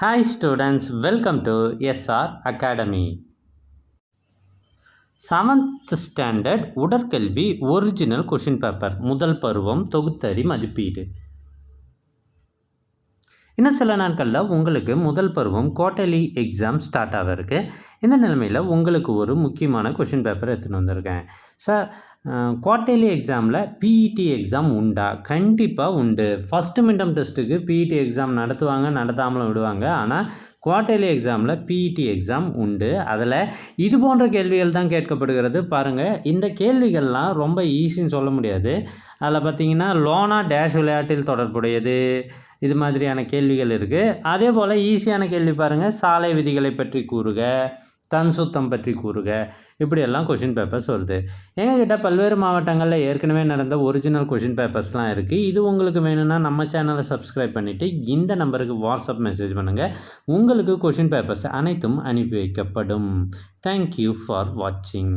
Hi students, welcome to SR Academy. 7th standard உடற்கல்வி original question paper முதல் பருவம் தொகுத்தறி மதிப்பீடு. இன்னும் சில நாட்களில் உங்களுக்கு முதல் பருவம் குவார்ட்டர்லி எக்ஸாம் ஸ்டார்ட் ஆக இருக்குது. இந்த நிலைமையில் உங்களுக்கு ஒரு முக்கியமான கொஷின் பேப்பர் எடுத்துன்னு வந்திருக்கேன். சார், குவார்ட்டர்லி எக்ஸாமில் பிஇடி எக்ஸாம் உண்டா? கண்டிப்பாக உண்டு. ஃபஸ்ட்டு மிட்டம் டெஸ்ட்டுக்கு பிஇடி எக்ஸாம் நடத்துவாங்க, நடத்தாமலும் விடுவாங்க. ஆனால் குவார்ட்டர்லி எக்ஸாமில் பிஇடி எக்ஸாம் உண்டு. அதில் இது போன்ற கேள்விகள் தான் கேட்கப்படுகிறது. பாருங்கள், இந்த கேள்விகள்லாம் ரொம்ப ஈஸின்னு சொல்ல முடியாது. அதில் பார்த்திங்கன்னா லோனா டேஷ் விளையாட்டில் தொடர்புடையது, இது மாதிரியான கேள்விகள் இருக்குது. அதே போல் ஈஸியான கேள்வி பாருங்கள், சாலை விதிகளை பற்றி கூறுக, தன் சுத்தம் பற்றி கூறுக, இப்படியெல்லாம் கொஷின் பேப்பர்ஸ் வருது. எங்ககிட்ட பல்வேறு மாவட்டங்களில் ஏற்கனவே நடந்த ஒரிஜினல் கொஷின் பேப்பர்ஸ்லாம் இருக்குது. இது உங்களுக்கு வேணும்னா நம்ம சேனலை சப்ஸ்கிரைப் பண்ணிவிட்டு இந்த நம்பருக்கு வாட்ஸ்அப் மெசேஜ் பண்ணுங்கள். உங்களுக்கு கொஷின் பேப்பர்ஸ் அனைத்தும் அனுப்பி வைக்கப்படும். தேங்க்யூ ஃபார் வாட்சிங்.